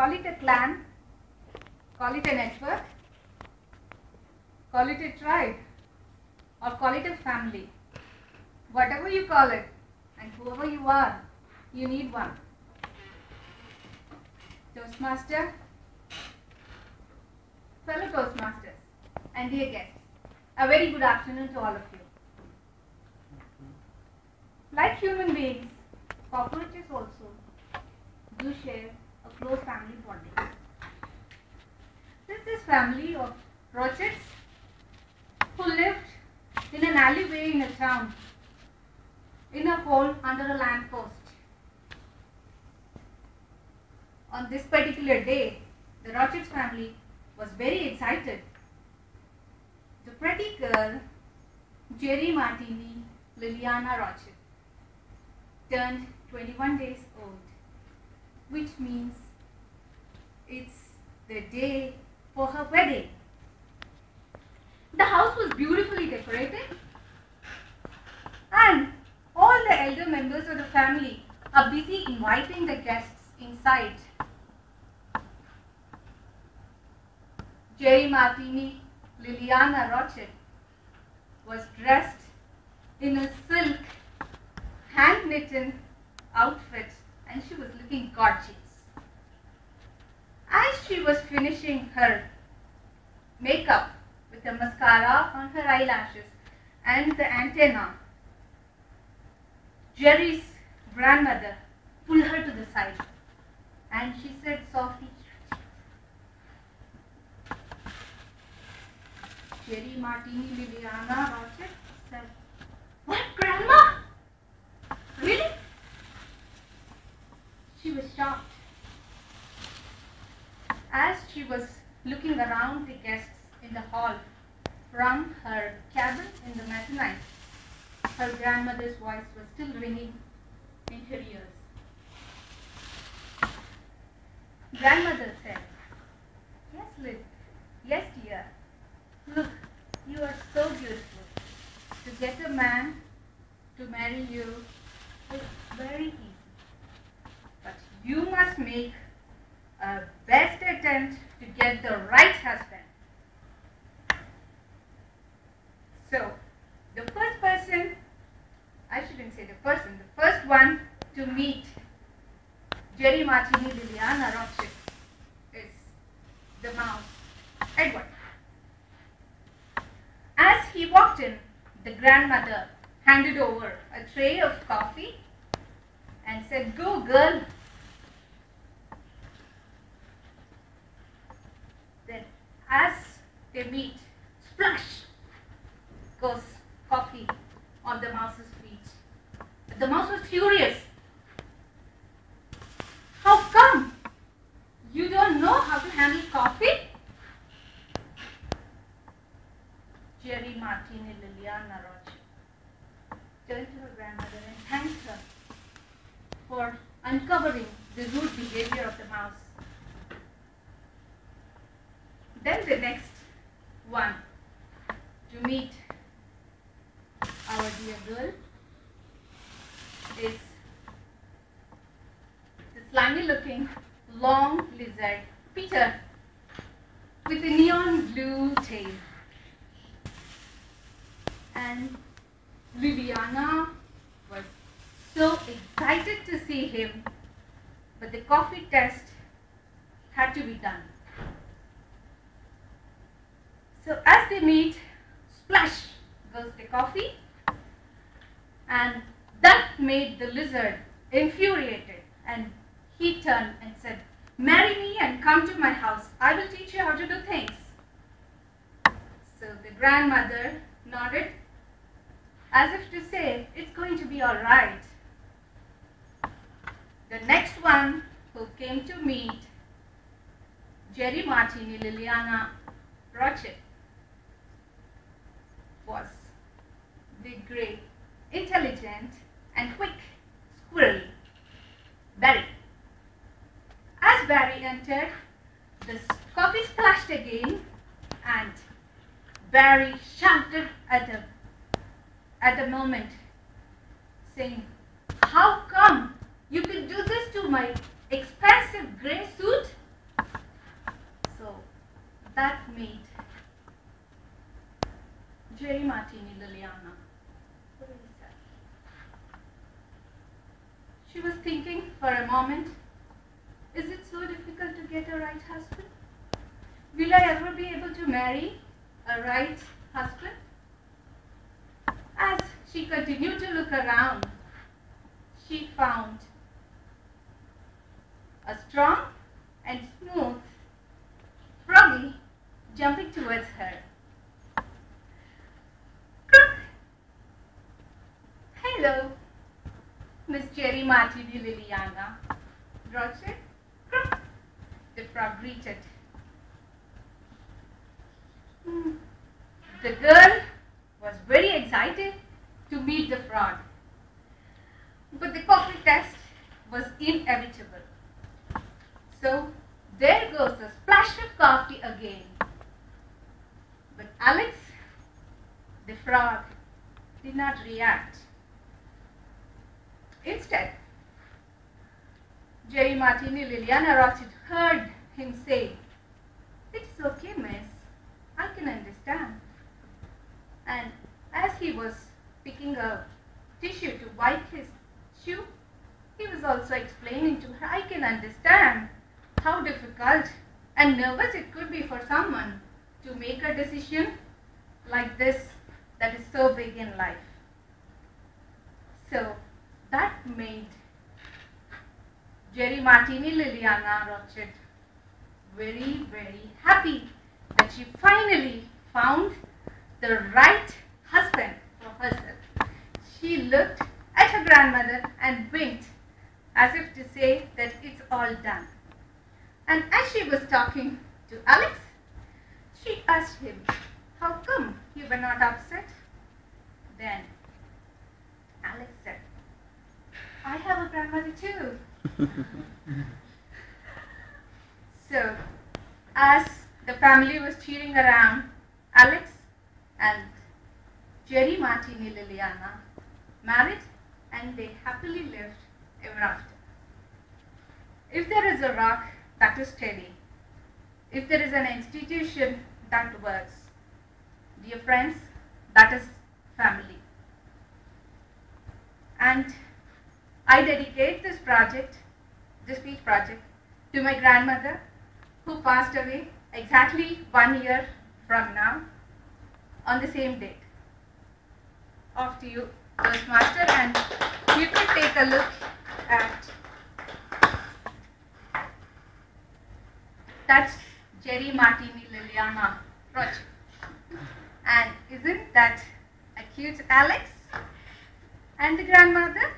Call it a clan, call it a network, call it a tribe, or call it a family. Whatever you call it, and whoever you are, you need one. Toastmaster, fellow Toastmasters, and dear guests, a very good afternoon to all of you. Like human beings, cockroaches also do share a close family bonding. This family of roaches who lived in an alleyway in a town, in a hole under a lamppost. On this particular day, the Rochett family was very excited. The pretty girl, Jerry Martini Liliana Rochett, turned 21 days old, which means it's the day for her wedding. The house was beautifully decorated, and all the elder members of the family are busy inviting the guests inside. Jerry Martini Liliana Rochett was dressed in a silk hand-knitted outfit, and she was looking gorgeous. As she was finishing her makeup with the mascara on her eyelashes and the antenna, Jerry's grandmother pulled her to the side and she said softly, Jerry Martini Liliana Rochett said, "What, Grandma? Really?" She was shocked. As she was looking around the guests in the hall from her cabin in the mezzanine, her grandmother's voice was still ringing in her ears. Grandmother said, "Yes, Liz. Yes, dear. Look, you are so beautiful. To get a man to marry you is very easy. But you must make a best attempt to get the right husband." So, the first person, I shouldn't say the person, the first one to meet Jerry Martini Liliana Rochett is the mouse, Edward. As he walked in, the grandmother handed over a tray of coffee and said, "Go, girl." Then, as they meet, splash goes coffee on the mouse's feet. The mouse was furious. "How come? You don't know how to handle coffee?" Jerry Martini Liliana Rochett turned to her grandmother and thanked her for uncovering the rude behavior of the mouse. Then the next one to meet our dear girl is the slimy looking long lizard, Peter, with a neon blue tail. And Liliana was so excited to see him, but the coffee test had to be done. So as they meet, splash goes the coffee, and that made the lizard infuriated, and he turned and said, "Marry me and come to my house. I will teach you how to do things." So the grandmother nodded as if to say, "It's going to be all right." The next one who came to meet Jerry Martini Liliana Rochett was the great, intelligent and quick squirrel, Barry. As Barry entered, the coffee splashed again, and Barry shouted at the moment, saying, "How come you could do this to my expensive grey suit meet Jerry Martini Liliana. She was thinking for a moment, is it so difficult to get a right husband? Will I ever be able to marry a right husband? As she continued to look around, she found a strong and smooth froggy jumping towards her. Hello, Miss Jerry Martini Liliana. Roger? The frog greeted. The girl was very excited to meet the frog, but the coffee test was inevitable. So there goes a splash of coffee again. But Alex, the frog, did not react. Instead, Jerry Martini Liliana Rothschild heard him say, "It's okay, miss. I can understand." And as he was picking a tissue to wipe his shoe, he was also explaining to her, "I can understand how difficult and nervous it could be for someone to make a decision like this that is so big in life." So that made Jerry Martini Liliana Rothschild very, very happy that she finally found the right husband for herself. She looked at her grandmother and winked as if to say that it's all done. And as she was talking to Alex, she asked him, "How come you were not upset?" Then Alex said, "I have a grandmother too." So, as the family was cheering around, Alex and Jerry Martini Liliana married and they happily lived ever after. If there is a rock that is steady, if there is an institution that works, dear friends, that is family. And I dedicate this speech project, to my grandmother who passed away exactly 1 year from now on the same date. Off to you, Toastmaster, and you can take a look at that's Jerry Martini Liliana Rothschild. And isn't that a cute Alex? And the grandmother?